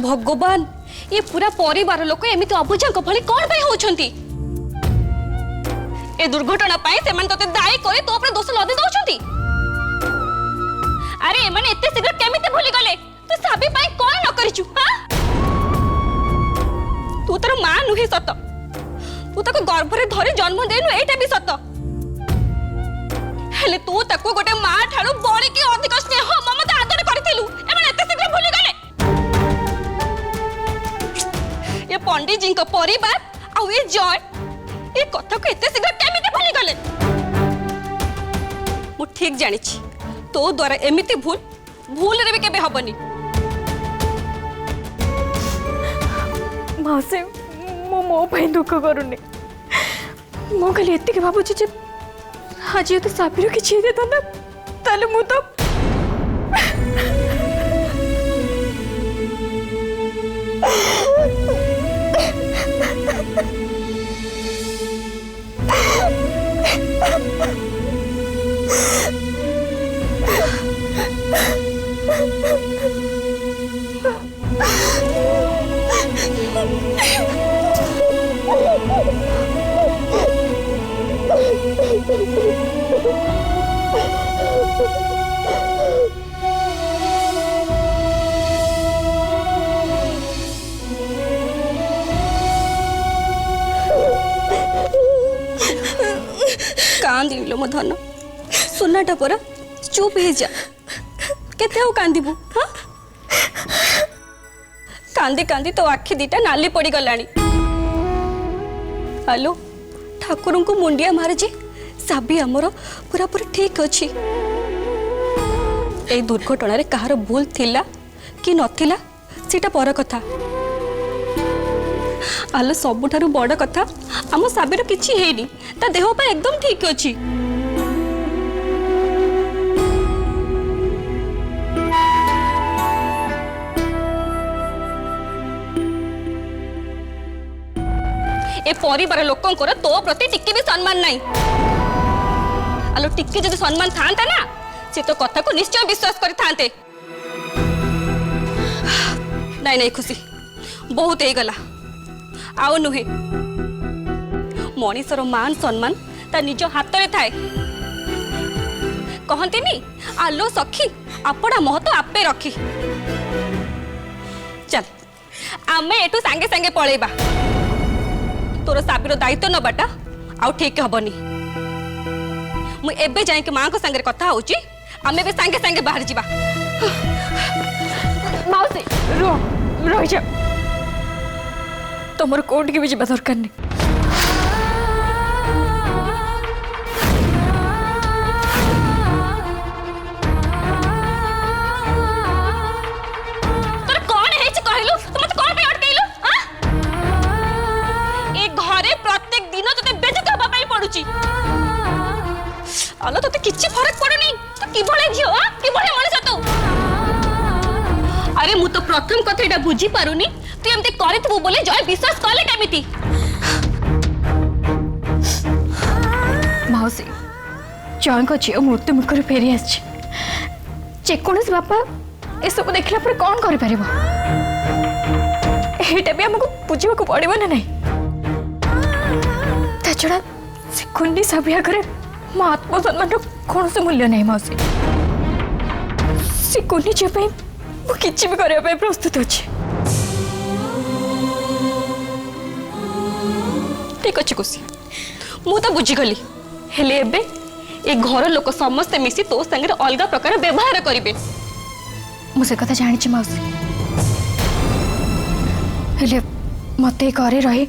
भगवान ये पूरा परिवार लोक एमती अबुझा भली कौन पे होछंती ए दुर्घटना पाई से मन तते दाई करे तो अपने दोष लदे दउछंती। अरे ए माने एते शीघ्र केमिते भूली गले तू साबी पाई कोन न करिचु हां तू तर मां नुहे सत तू ताको गर्भ रे धरि जन्म देनु एटा भी सत हेले तू ताको गोटे मां ठाड़ू बड़ी की अधिक स्नेह ममता आदर करथिलु ए माने एते शीघ्र भूली गले। ये पंडित जी को परिवार आ ये जय ये कथा को एते शीघ्र केमिते भूली गले। मु ठीक जानि छी तो द्वारा एमिति भूल रे भी केबे हबनी। मासे मो भाई दुख करूनी मो खाली एति के भाबुची जे आज ये तो साबिर के छे देता ना ताले मु तो कांदी लो मो धन सुनाटा पर चुप हे जा केते हो कांदीबू हां कांदी कांदी तो आखि दीटा नाली पड़ी गलानी। हेलो ठाकुर को मुंडिया मार जे साबी हमर पूरा पूरा ठीक अछि। ए दुर्घटना रे कहार भूल थिला कि नथिला सेटा पर कथा आलो सबुठारु बड़ कथा आम साबिर किछि हेनी ता देह पा एकदम ठीक अछि। ए परिवार लोकंकर तो प्रति टिक्की भी सम्मान नहीं आलो टिक्की जदि सम्मान थांता ना से तो कथा को निश्चय विश्वास करि थांते। नहीं नहीं खुशी बहुत हे गला आउ नुहे मनीषर मान सम्मान ता निज हाथ में थाए कहती नी आलो सखी आपड़ा महत्व आपे रखी। चल आमे एटू सांगे सांगे पळेबा तोर साबिर दायित्व नबाटा आउ ठीक हबनी। मु एबे जाय के मां को संगे कथा होची आमे बे सांगे सांगे बाहर जीवा। माउसी रो जा तुमर कोर्ट के भी जीवा दरकार नहीं। तोर कोन है छ कहलु तुम त कोन पे अटकैलु हां ए घरे प्रत्येक दिन तते बेइज्जत होबा पई पडुची आलो तते किछि फरक पडुनी तो कि भले झियो हां कि भले मଣିଷ तू। अरे मु तो प्रथम कथा एटा बुझी पारुनी तू एमते करितबु बोले जय विश्वास कले केमिति। माउसी जय को झियो मृत्यु मुखर फेरी आछि जेकोनस बापा ए सब देखला पर कोन करि परिबो एटा भी हमको बुझिबा को पड़िबो ना नहीं ता छड़ा से कुन्नी सबिया करे मो आत्मसम्मान कौन से मूल्य नहीं माउसी से कुन्नी जे पे मु किछि भी करे पे प्रस्तुत अछि। ठीक अछि खुशी मु तो बुझी गली हेले एबे ए घर लोक समस्त मिसी तो संगे अलग प्रकार व्यवहार करिवे। मु से कथा जानि छी माउसी हेले मते घरे रही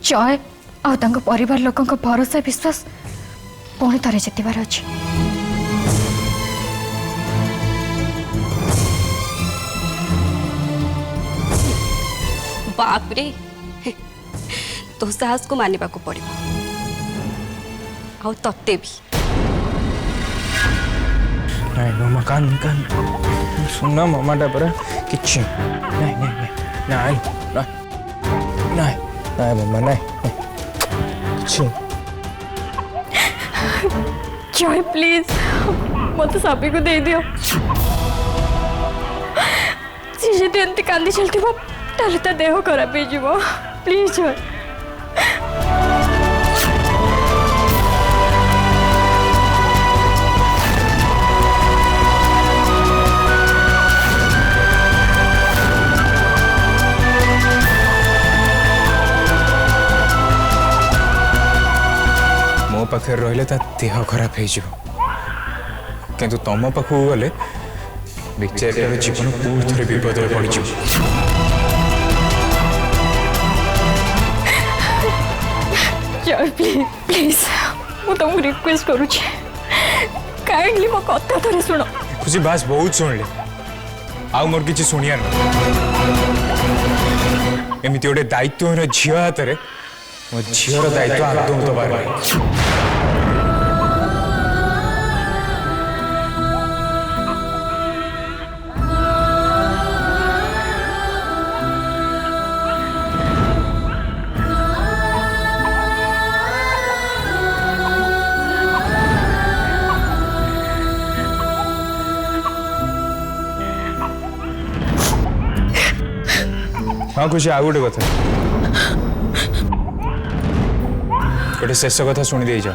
जय आ तांको परिवार लोकन को भरोसा विश्वास पुणी थरे जितबार अछि। बाप रे तो साहस को मानिबा को पड़िबो आ तत्ते भी नहीं मामा कान कान सुनना मामा डबरा किच्छ नहीं नहीं नहीं नहीं नहीं नहीं मामा नहीं किच्छ जय प्लीज मत साबी को दे दियो सी जब एमती कांदी चलती ताले ता देह खराब हो प्लीज जय मो पाखे रहिले ता देह खराब हो किंतु तुम पाखक गले बेचारे जीवन पूरी थे विपद पड़ जय प्लीज प्लीज मु तुमको रिक्वेस्ट करुच्छे काइंडली मो कथा थोड़े सुनो खुशी बास बहुत शुणिले आउ मोर किसी शुणिया एमती गोटे दायित्व झील हाथ में मो झीर दायित्व आदौ दबार हाँ खुशी आ गोटे कथा गोटे शेष कथा शुणी दे जा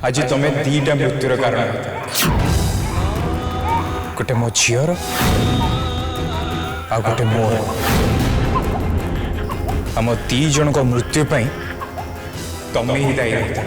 आज तुम्हें दीटा मृत्युर कारण गोटे मो झीर आ गोटे मोर आम दी जन को मृत्यु पाई तुम्हें ही दायी रहता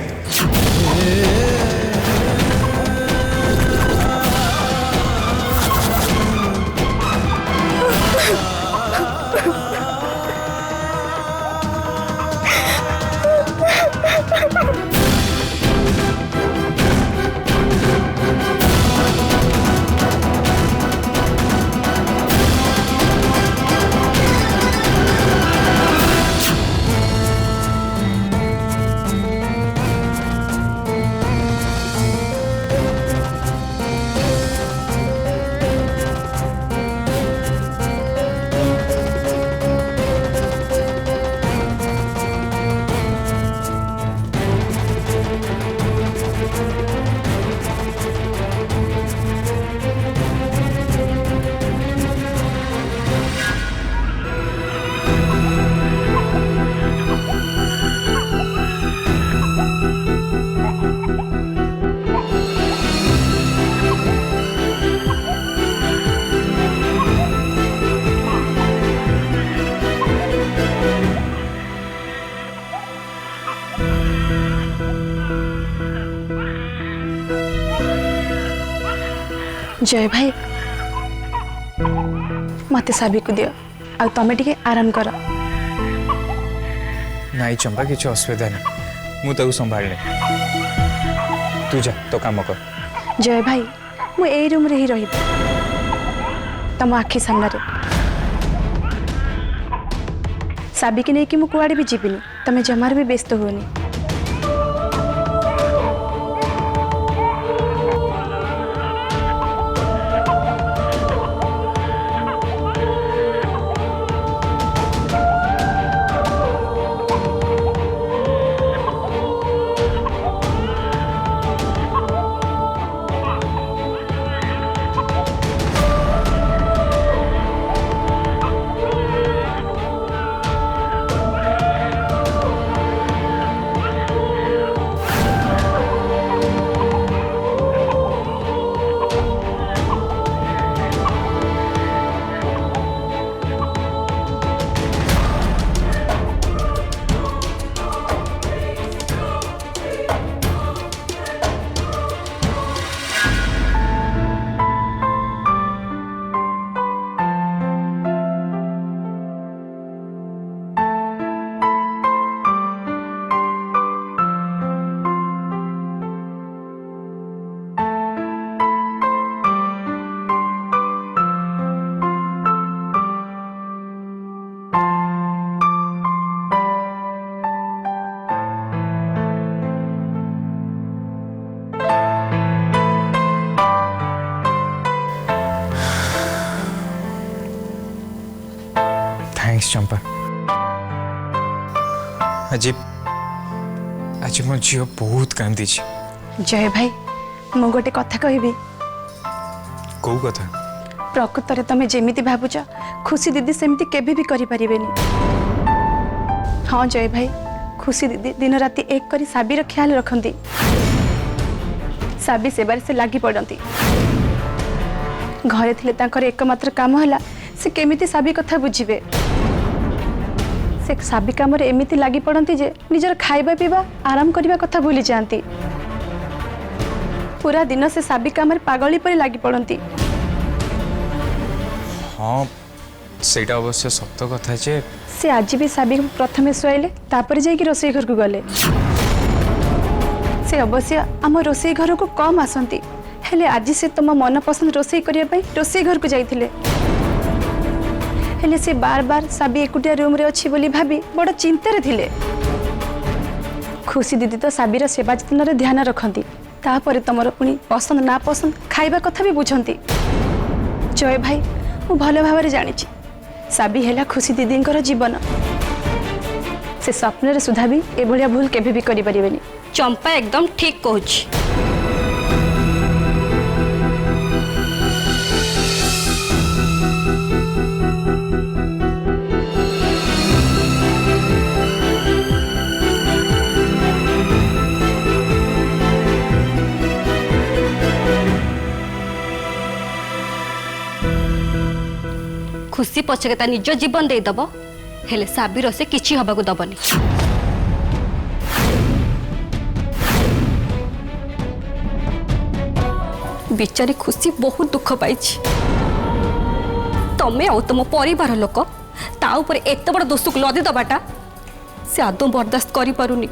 जय भाई मत साबी को दियो आ तमे टिके आराम कर नाई चंपा किसी असुविधा नहीं मुझे संभाल तू जा तो काम कर जय भाई मु ए रूम रे ही रही तम आखि सामने साबी की नहीं कि मु कुआड़े भी जीविनी तमे जमार भी व्यस्त होनी थैंक्स चंपा आज आज मो झील बहुत कांदी जय भाई मु गोटे कथा कहबी कौ कथा प्रकृत तुम जेमिति भावुच खुशी दीदी सेमती केभी भी करि परिबेनी। हाँ जय भाई, खुशी दीदी दिन राति एक करी साबीर ख्याल रखती, साबी सेबार से लगी पड़ती। घरे थिले तांकर एकमात्र काम होला से केमिति साबी कथा बुझिबे। से साबी काम रे एमिति लगी पड़ती जे निजर खाइबा पीबा आराम करबा कथा भूली जाती। पूरा दिन से साबी काम रे पागली परि लगी पड़ती। हाँ सेटा अवश्य सत्य कथा जे से आज भी साबी प्रथमे शुआइले तापर जाइकी रोसई घर को गले। से अवश्य आम रोसई घर को कम आसती, हेले आज से तुम मन पसंद रोसई करने रोसई घर को जाइथिले। हेले से बार बार साबी एकुटिया रूम रे अच्छी बोली भाभी बड़ चिंतार थिले। खुशी दीदी तो साबीर सेवा जतन रे ध्यान रखती, तापर तुमर पुणी पसंद ना पसंद खाइबा कथा भी बुझंती। जय भाई मु भल भाव जानी साबी है खुशी दीदी जीवन। से स्वप्न सुधा भी एभलिया भूल केभी भी करि परिबेनी। चंपा एकदम ठीक कहूची। खुशी पछके ता निज जीवन दे दब, हेले साबिर से किछि हबाकू दबनी। बिचारी खुशी बहुत दुख पाई। तमे आ तुम परिवार लोक ता ऊपर एत बड़ दोष को लदी दबाटा से आदौ बर्दाश्त करि पारुनी।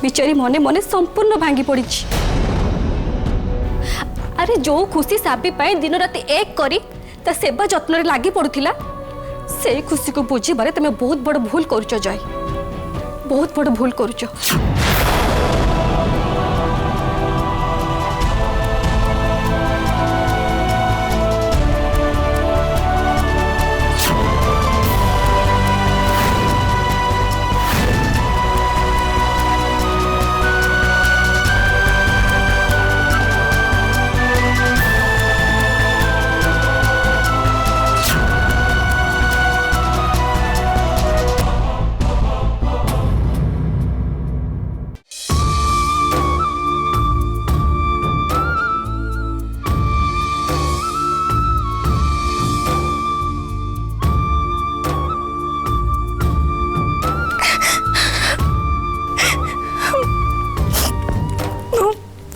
बिचारी मने मने संपूर्ण भांगी पड़ी। अरे जो खुशी साबी पाए दिन राति एक करी ता सेवा जत्न रे लागी पड़ुथिला, से खुशी को बुझी बारे तमे बहुत बड़ भूल करूचो जय, बहुत बड़ भूल करूचो।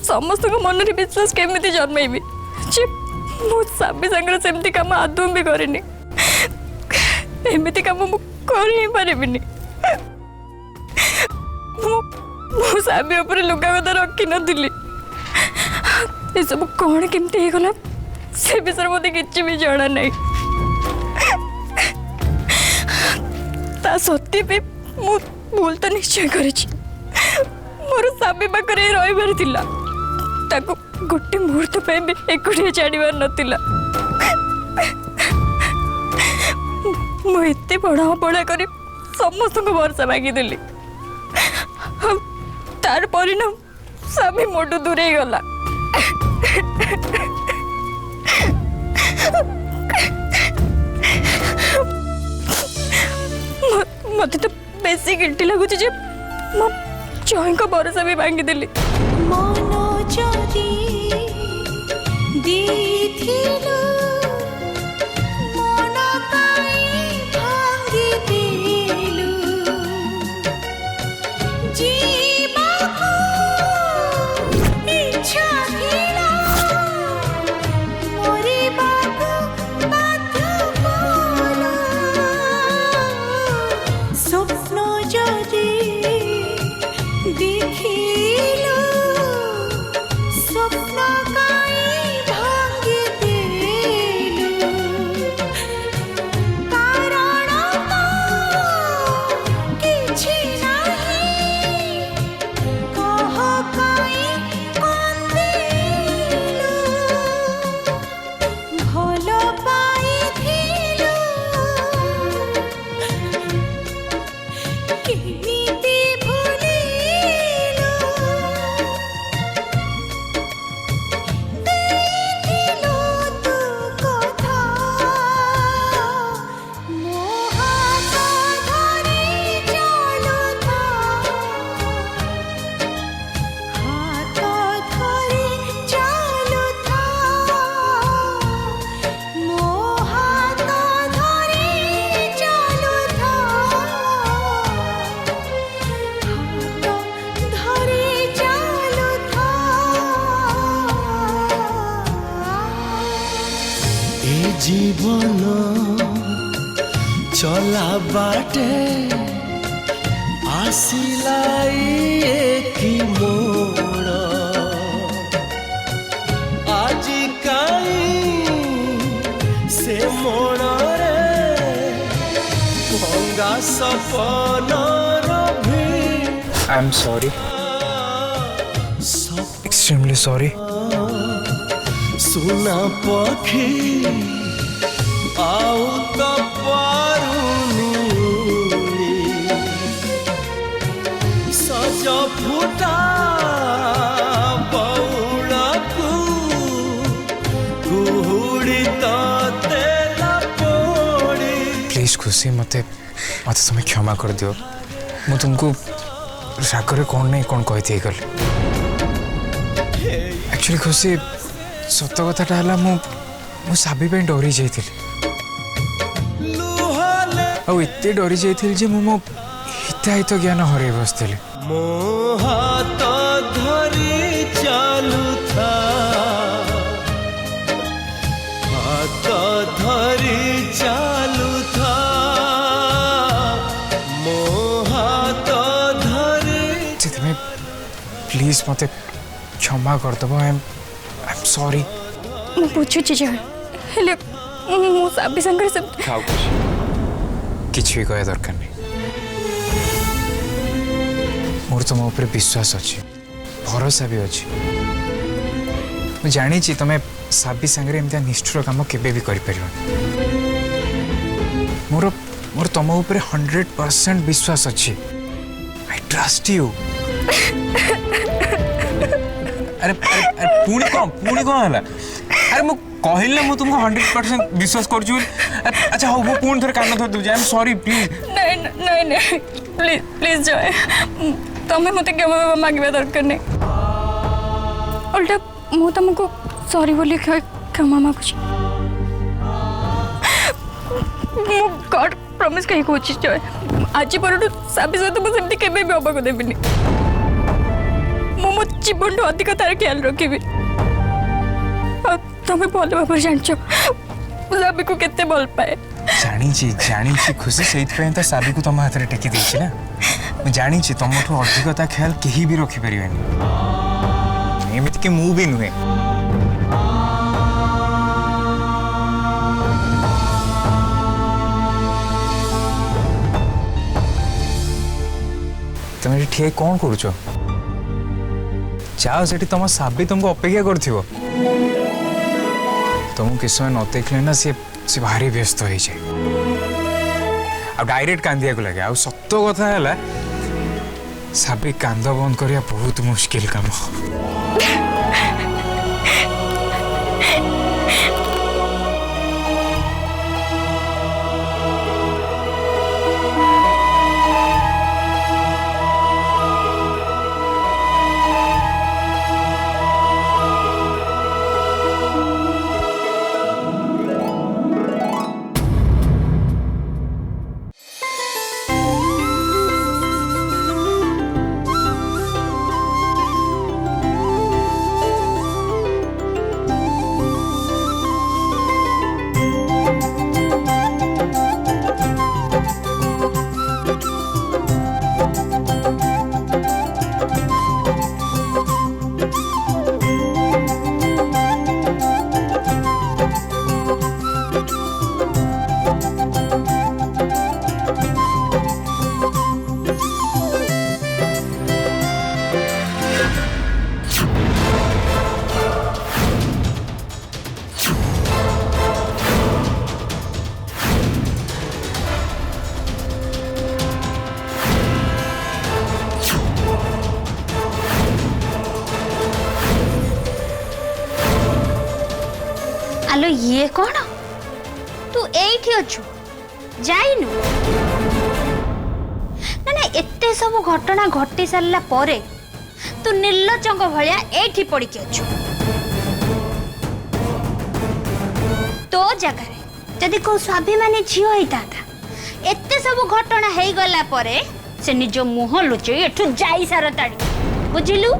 समस्त को मन विश्वास केमिति जन्मेबी जे मो साबी संगर सेमती काम आदम भी करेनी। एमिति काम मु करि ही पारिबिनी। मो साबी ऊपर लुगा गदा रखी नथिली। ए सब कोन केमती हे गला से विषय मते किछि भी जाना नहीं। ता सत्य पे मु भूल तो निश्चय करिछि। मोर साबी पाखरे रहिबार थिला, ताको गोटे मुहूर्त पे भी एकुटिया छाड़बार नथिला। मुझे बड़ा बड़ा कर समस्त को भरोसा मागिदेली। तार परिणाम स्वामी मोटू दूरे गला। मत तो बेसी गिल्टी लगुच जे मो जय को भरोसा भी मागिदेली। କେମିତି ଭୁଲିଲୁ ଦେଇଥିଲୁ ତୁ କଥା ମୋ ହାତ ଧରି ଚାଲୁଥା ହାତ ଧରି ଚାଲୁଥା ମୋ ହାତ ଧରି ଚାଲୁଥା ହାତ ଧରି ଚାଲୁଥା ए जीवन चला बाटे आसिला एक मोड़ आज काई से मोड़ रे भंगा सपन I am sorry, extremely sorry. सुना पखी आउ तो पारुनी सज फुटा बौड़कू कुहुड़ी तो तेला पोड़ी। प्लीज खुशी मते मते तुम्हें क्षमा कर दियो। मु तुमको रागरे कौन नहीं कौन कही गल। एक्चुअली खुशी सत कथाटा है मु साबी पे डरी जाइथिली आ एते डरी जाइथिली जे मु मो हिताहित ज्ञान हरै बसथिली। मो हाथ धरी चालू था हाथ धरी चालू था मो हाथ धरी। तुम्हें प्लीज मते क्षमा कर दबो। I am sorry. ମୁଁ ବୁଝୁଛି ଜୟ, ହେଲେ ମୁଁ ସାବି ସାଙ୍ଗରେ ସେ खाओ किछ भी कहे दरकार नहीं। मोर तुम ऊपर विश्वास अच्छी भरोसा भी अच्छी। मैं जानी तुम्हें साबी सांगरे एमती निष्ठुर काम केबे भी कर पार। मोर मोर तुम ऊपर 100% विश्वास अच्छी। I trust you. अरे अरे पुणी कौन है? अरे मु कहले मु तुमको 100% विश्वास कर। अच्छा हो वो पुणी थोड़े कान धर दूजे। आई एम सॉरी प्लीज। नहीं नहीं नहीं प्लीज प्लीज जय, तुम्हें मत क्षमा मांगवा दरकार नहीं। उल्टा मु तुमको सॉरी बोली क्षमा मांगुची। मु गॉड प्रॉमिस कहीं कहूँ जय, आज पर साबी सहित मुझे सेमती केबे भी हबा को देबिनी। मु मो जीवन अधिक तार ख्याल रखी। तुम्हें भल भाव जान साबी को केते भल पाए। जानी खुशी से तो साबी को तुम हाथ में टेकी देछि ना। मैं जानी तुमठू अधिकता ख्याल कहीं भी रखी पारे। एमती कि मु भी नुहे। तुम ठीक कौन करुच? जाओ से तुम साबी तुमको अपेक्षा कर तुमको किस समय न देखले ना सी भारी व्यस्त हो जाए आ डायरेक्ट कांदिया को लगे। आ सत्य कथा है साबी कांद बंद करिया बहुत मुश्किल काम। आलो ये कौन तू एठी अछु जाइनु ना ना एते सब घटना घटी सारला परे तू निर्लजंग भलिया एठी पड़ी के अछु तो जगह जदि को स्वाभिमानी झियो होता था एते सब घटना हेई गला परे से निज मुह लुचई एठु जाई सारताड़ी बुझिलु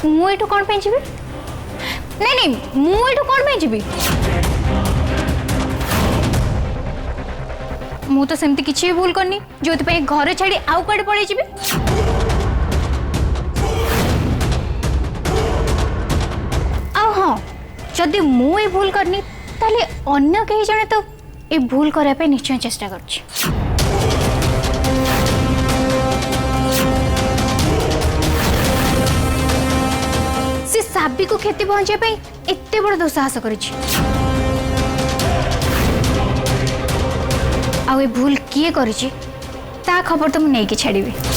मु एठु कौन पे जीबी नहीं नहीं मु एठु कौन पे जीबी मु तो सेमती किछि भी भूल करनी जो पे घर छाड़ी आउ कड़े पड़े जीबी आ हां जदि मु ए भूल करनी ताले अन्य कहीं जने तो ए भूल करे पे निश्चय चेष्टा करछि साबी को क्षति पहुंचे पे एते बड़ दुस्साहस करिछि आ ए भूल किए करिछि ता खबर तो मु नै के छाड़ीबे